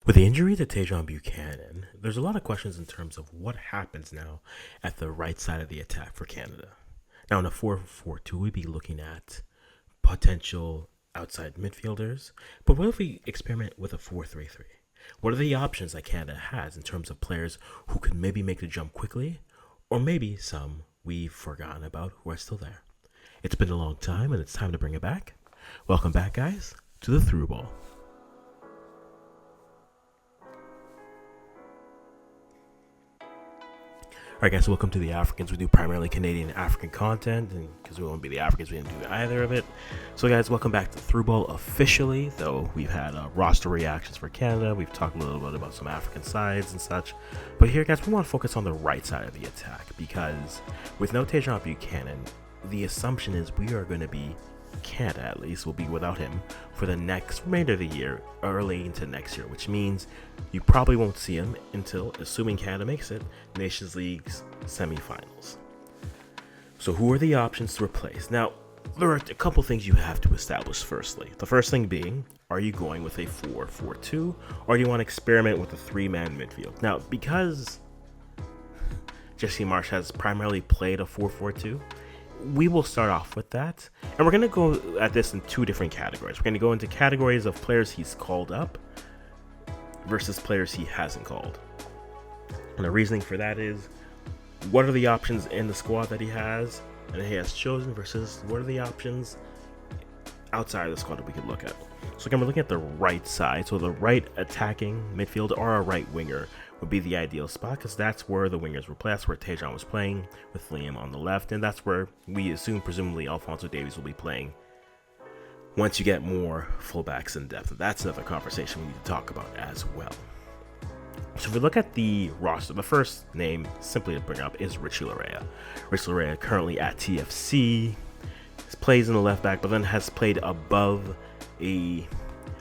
With the injury to Tajon Buchanan, there's a lot of questions in terms of what happens now at the right side of the attack for Canada. Now, in a 4-4-2, we'd be looking at potential outside midfielders, but what if we experiment with a 4-3-3? What are the options that Canada has in terms of players who could maybe make the jump quickly, or maybe some we've forgotten about who are still there? It's been a long time, and it's time to bring it back. Welcome back, guys, to the Through Ball. Alright guys, so welcome to the Africans. We do primarily Canadian African content, and because we won't be the Africans, we didn't do either of it. So guys, welcome back to Through Ball officially, though we've had roster reactions for Canada. We've talked a little bit about some African sides and such. But here guys, we want to focus on the right side of the attack, because with no Tajon Buchanan, the assumption is we are going to be, Canada at least, will be without him for the next remainder of the year, early into next year, which means you probably won't see him until, assuming Canada makes it, Nations League's semifinals. So who are the options to replace? Now, there are a couple things you have to establish firstly. The first thing being, are you going with a 4-4-2, or do you want to experiment with a three-man midfield? Now, because Jesse Marsch has primarily played a 4-4-2, we will start off with that, and we're going to go at this in two different categories. We're going to go into categories of players he's called up versus players he hasn't called. And the reasoning for that is, what are the options in the squad that he has and he has chosen versus what are the options outside of the squad that we could look at. So again, we're looking at the right side. So the right attacking midfield or a right winger would be the ideal spot, because that's where the wingers were playing. That's where Tajon was playing with Liam on the left, and that's where we assume presumably Alphonso Davies will be playing once you get more fullbacks in depth. That's another conversation we need to talk about as well. So if we look at the roster, the first name simply to bring up is Richie Laryea. Richie Laryea currently at TFC, plays in the left back, but then has played above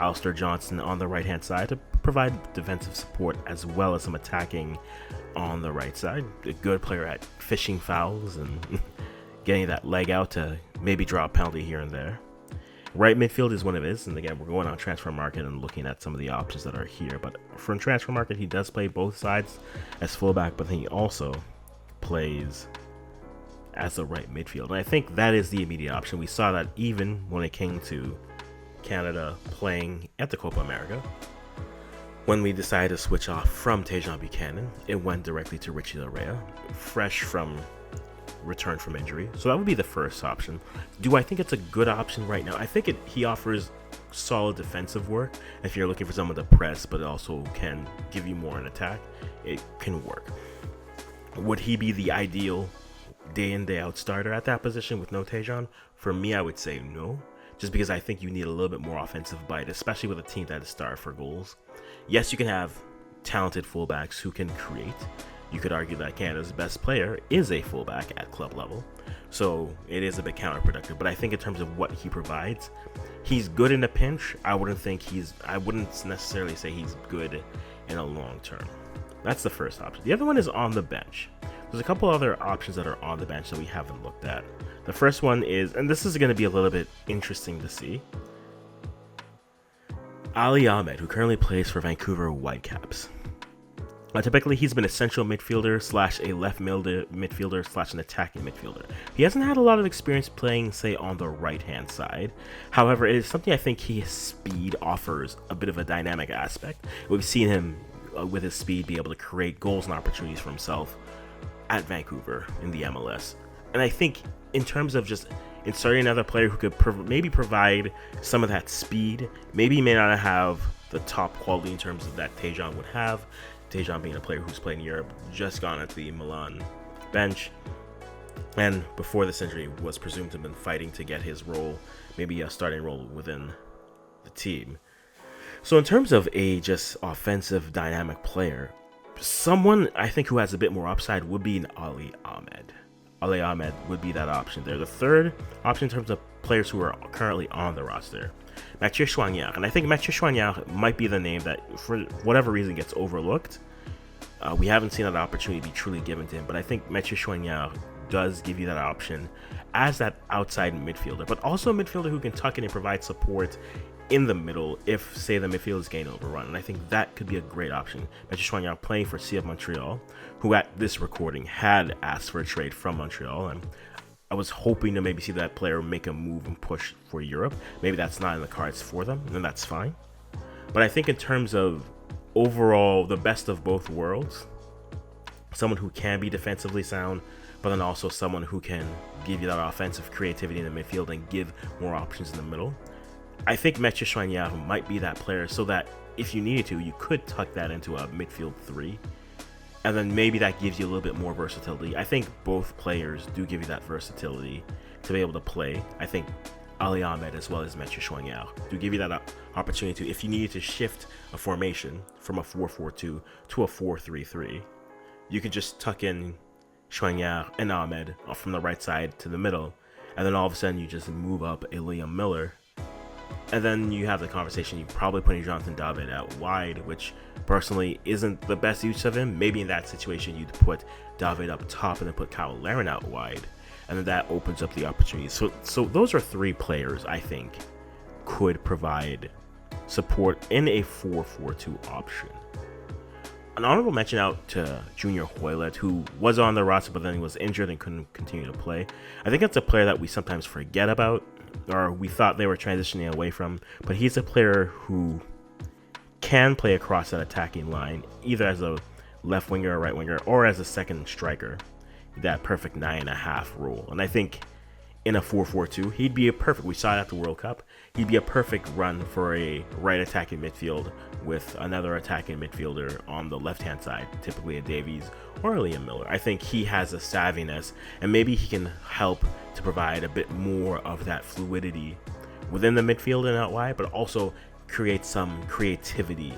Alistair Johnson on the right hand side to provide defensive support as well as some attacking on the right side. A good player at fishing fouls and getting that leg out to maybe draw a penalty here and there. Right midfield is one of his, and again, we're going on transfer market and looking at some of the options that are here. But from transfer market, he does play both sides as fullback, but then he also plays as a right midfield. And I think that is the immediate option. We saw that even when it came to Canada playing at the Copa America. When we decided to switch off from Tajon Buchanan, it went directly to Richie Laryea, fresh from return from injury. So that would be the first option. Do I think it's a good option right now? I think he offers solid defensive work. If you're looking for someone to press, but it also can give you more in attack, it can work. Would he be the ideal day in, day out starter at that position with no Tajon? For me, I would say no, just because I think you need a little bit more offensive bite, especially with a team that is starved for goals. Yes, you can have talented fullbacks who can create. You could argue that Canada's best player is a fullback at club level, so it is a bit counterproductive. But I think in terms of what he provides, he's good in a pinch. I wouldn't necessarily say he's good in a long term. That's the first option. The other one is on the bench. There's a couple other options that are on the bench that we haven't looked at. The first one is, and this is going to be a little bit interesting to see, Ali Ahmed, who currently plays for Vancouver Whitecaps. Typically, he's been a central midfielder slash a left midfielder slash an attacking midfielder. He hasn't had a lot of experience playing, say, on the right-hand side. However, it is something I think his speed offers a bit of a dynamic aspect. We've seen him, with his speed, be able to create goals and opportunities for himself at Vancouver in the MLS. And I think in terms of just inserting another player who could maybe provide some of that speed, maybe he may not have the top quality in terms of that Tajon would have. Tajon being a player who's played in Europe, just gone at the Milan bench, and before this injury was presumed to have been fighting to get his role, maybe a starting role within the team. So in terms of a just offensive dynamic player, someone I think who has a bit more upside would be an Ali Ahmed. Ali Ahmed would be that option there. The third option in terms of players who are currently on the roster, Mathieu Choignard. And I think Mathieu Choignard might be the name that, for whatever reason, gets overlooked. We haven't seen that opportunity be truly given to him, but I think Mathieu Choignard does give you that option as that outside midfielder, but also a midfielder who can tuck in and provide support in the middle if, say, the midfield is getting overrun. And I think that could be a great option. Mathieu Choignard playing for CF Montreal, who at this recording had asked for a trade from Montreal. And I was hoping to maybe see that player make a move and push for Europe. Maybe that's not in the cards for them, and that's fine. But I think in terms of overall the best of both worlds, someone who can be defensively sound, but then also someone who can give you that offensive creativity in the midfield and give more options in the middle. I think Mathieu Choignard might be that player, so that if you needed to, you could tuck that into a midfield 3. And then maybe that gives you a little bit more versatility. I think both players do give you that versatility to be able to play. I think Ali Ahmed as well as Mathieu Choignard do give you that opportunity to, if you needed to shift a formation from a 4-4-2 to a 4-3-3, you could just tuck in Choignard and Ahmed from the right side to the middle, and then all of a sudden you just move up a Liam Miller, and then you have the conversation. You're probably putting Jonathan David out wide, which personally isn't the best use of him. Maybe in that situation you'd put David up top and then put Kyle Larin out wide, and then that opens up the opportunities. So those are 3 players I think could provide support in a 4-4-2 option. An honorable mention out to Junior Hoylett, who was on the roster but then he was injured and couldn't continue to play. I think that's a player that we sometimes forget about, or we thought they were transitioning away from, but he's a player who can play across that attacking line, either as a left winger or right winger, or as a second striker, that perfect 9.5 role. And I think in a 4-4-2, he'd be a perfect, we saw it at the World Cup, he'd be a perfect run for a right attacking midfield with another attacking midfielder on the left-hand side, typically a Davies or a Liam Miller. I think he has a savviness, and maybe he can help to provide a bit more of that fluidity within the midfield and out wide, but also create some creativity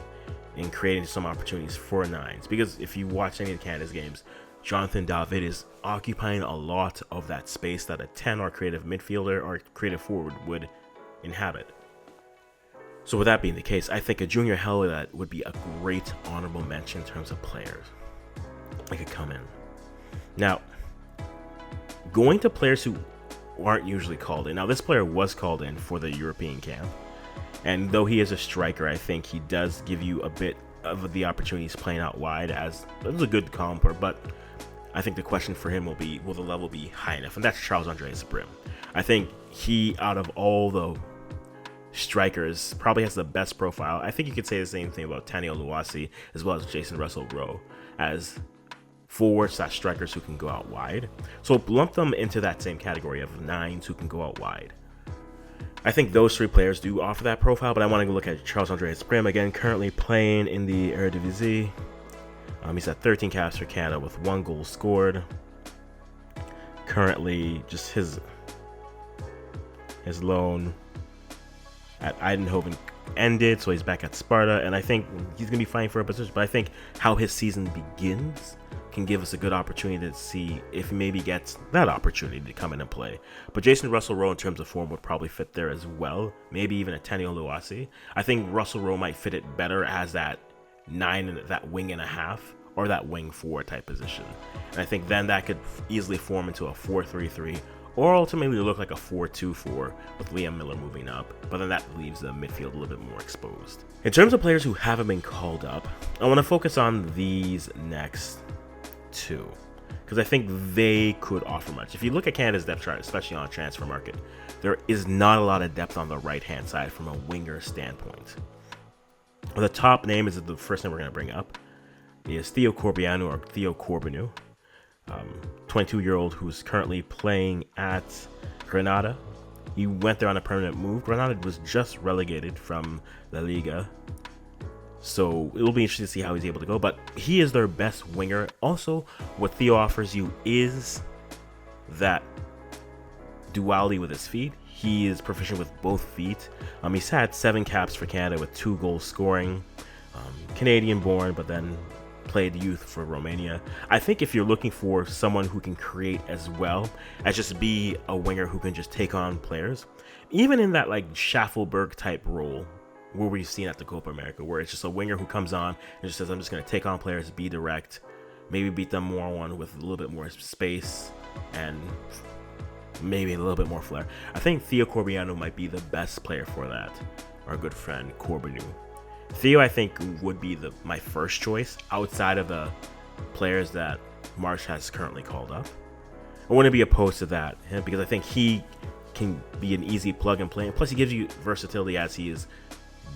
in creating some opportunities for nines. Because if you watch any of Canada's games, Jonathan David is occupying a lot of that space that a 10 or creative midfielder or creative forward would inhabit. So with that being the case, I think a Junior Hoylett would be a great honorable mention in terms of players that could come in. Now, going to players who aren't usually called in. Now, this player was called in for the European camp, and though he is a striker, I think he does give you a bit of the opportunities playing out wide, as it was a good comp, but I think the question for him will be, will the level be high enough? And that's Charles-Andre Sabrim. I think he, out of all the strikers, probably has the best profile. I think you could say the same thing about Tani Oluwasi as well as Jason Russell-Rowe as forwards/strikers who can go out wide. So lump them into that same category of nines who can go out wide. I think those 3 players do offer that profile, but I want to look at Charles-Andre Sabrim again, currently playing in the Eredivisie. He's at 13 caps for Canada with 1 goal scored. Currently, just his loan at Eindhoven ended, so he's back at Sparta, and I think he's going to be fighting for a position. But I think how his season begins can give us a good opportunity to see if he maybe gets that opportunity to come in and play. But Jason Russell-Rowe in terms of form would probably fit there as well, maybe even a Tani Oluwasi. I think Russell-Rowe might fit it better as that 9 and that wing and a half, or that wing 4 type position. And I think then that could easily form into a 4-3-3, or ultimately look like a 4-2-4 with Liam Miller moving up, but then that leaves the midfield a little bit more exposed. In terms of players who haven't been called up, I want to focus on these next 2, because I think they could offer much. If you look at Canada's depth chart, especially on transfer market, there is not a lot of depth on the right-hand side from a winger standpoint. The top name is the first name we're going to bring up, is Theo Corbeanu, or Theo Corbeanu, 22-year-old who's currently playing at Granada. He went there on a permanent move. Granada was just relegated from La Liga, so it will be interesting to see how he's able to go, but he is their best winger. Also, what Theo offers you is that duality with his feet. He is proficient with both feet. He's had 7 caps for Canada with 2 goals scoring. Canadian born, but then played youth for Romania. I think if you're looking for someone who can create as well as just be a winger who can just take on players, even in that like Schaffelberg type role where we've seen at the Copa America, where it's just a winger who comes on and just says, I'm just going to take on players, be direct, maybe beat them one with a little bit more space and maybe a little bit more flair. I think Theo Corbeanu might be the best player for that. our good friend Corbinu. Theo, I think, would be my first choice outside of the players that Marsh has currently called up. I wouldn't be opposed to that because I think he can be an easy plug and play. And plus, he gives you versatility as he is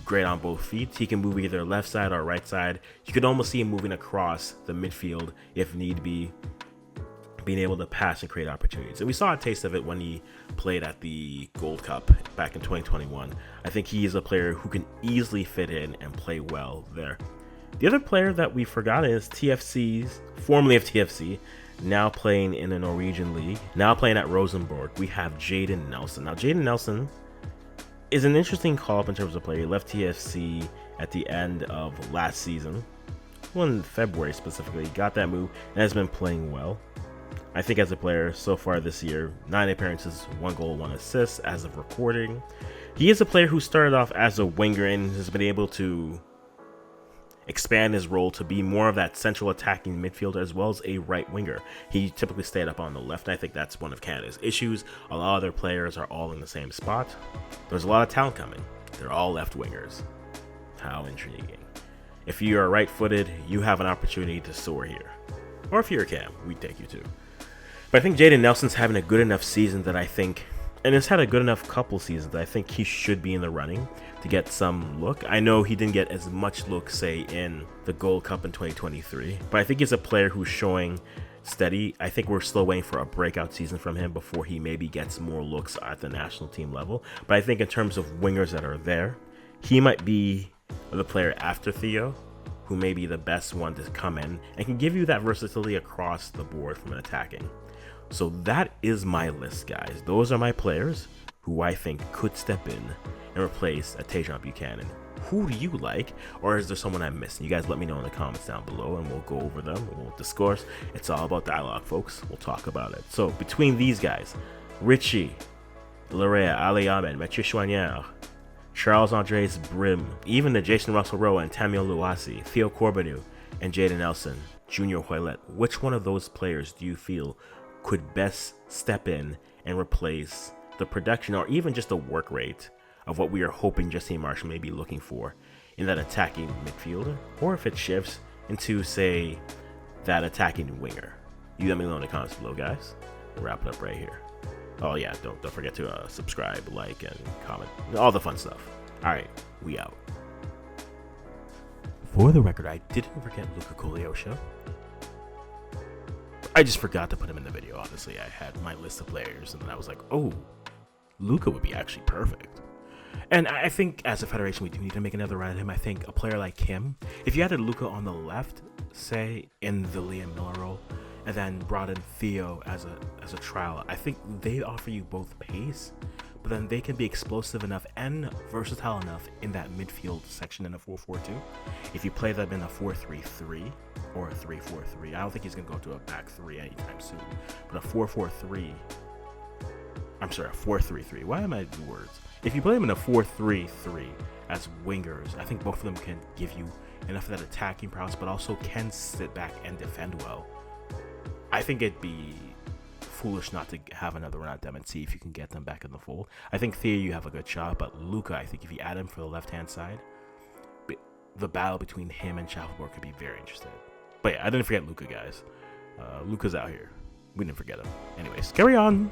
great on both feet. He can move either left side or right side. You could almost see him moving across the midfield if need be, being able to pass and create opportunities. And we saw a taste of it when he played at the Gold Cup back in 2021. I think he is a player who can easily fit in and play well there. The other player that we forgot is TFC's, formerly of TFC, now playing in the Norwegian league, now playing at Rosenborg. We have Jaden Nelson. Now, Jaden Nelson is an interesting call-up in terms of player. He left TFC at the end of last season, well, in February specifically. He got that move and has been playing well. I think as a player so far this year, 9 appearances, 1 goal, 1 assist as of recording. He is a player who started off as a winger and has been able to expand his role to be more of that central attacking midfielder as well as a right winger. He typically stayed up on the left, and I think that's one of Canada's issues. A lot of their players are all in the same spot. There's a lot of talent coming. They're all left wingers. How intriguing. If you are right-footed, you have an opportunity to soar here. Or if you're a Cam, we take you too. But I think Jaden Nelson's having a good enough season that I think, and has had a good enough couple seasons that I think he should be in the running to get some look. I know he didn't get as much look, say, in the Gold Cup in 2023, but I think he's a player who's showing steady. I think we're still waiting for a breakout season from him before he maybe gets more looks at the national team level. But I think in terms of wingers that are there, he might be the player after Theo who may be the best one to come in and can give you that versatility across the board from an attacking. So that is my list, guys. Those are my players who I think could step in and replace a Tajon Buchanan. Who do you like? Or is there someone I'm missing? You guys let me know in the comments down below and we'll go over them. We'll discourse. It's all about dialogue, folks. We'll talk about it. So between these guys, Richie, Larea, Ali Ahmed, Mathieu Chouanière, Charles-André Brim, even the Jason Russell-Rowe and Tamio Luasi, Theo Corbinu, and Jaden Nelson, Junior Hoylett, which one of those players do you feel could best step in and replace the production or even just the work rate of what we are hoping Jesse Marsh may be looking for in that attacking midfielder, or if it shifts into, say, that attacking winger? You let me know in the comments below, guys. We'll wrap it up right here. Oh yeah, don't forget to subscribe, like, and comment. All the fun stuff. Alright, we out. For the record, I didn't forget Luka Kolyosha. I just forgot to put him in the video, honestly. I had my list of players, and then I was like, oh, Luka would be actually perfect. And I think as a federation, we do need to make another run at him. I think a player like him, if you added Luka on the left, say, in the Liam Miller role, and then brought in Theo as a trial, I think they offer you both pace, but then they can be explosive enough and versatile enough in that midfield section in a 4-4-2. If you play them in a 4-3-3 or a 3-4-3, I don't think he's going to go to a back three anytime soon, but a 4-4-3, I'm sorry, a 4-3-3. Why am I doing words? If you play them in a 4-3-3 as wingers, I think both of them can give you enough of that attacking prowess, but also can sit back and defend well. I think it'd be foolish not to have another run at them and see if you can get them back in the fold. I think Theo, you have a good shot, but Luka, I think if you add him for the left-hand side, the battle between him and Shuffleboard could be very interesting. But yeah, I didn't forget Luka, guys. Luka's out here. We didn't forget him. Anyways, carry on.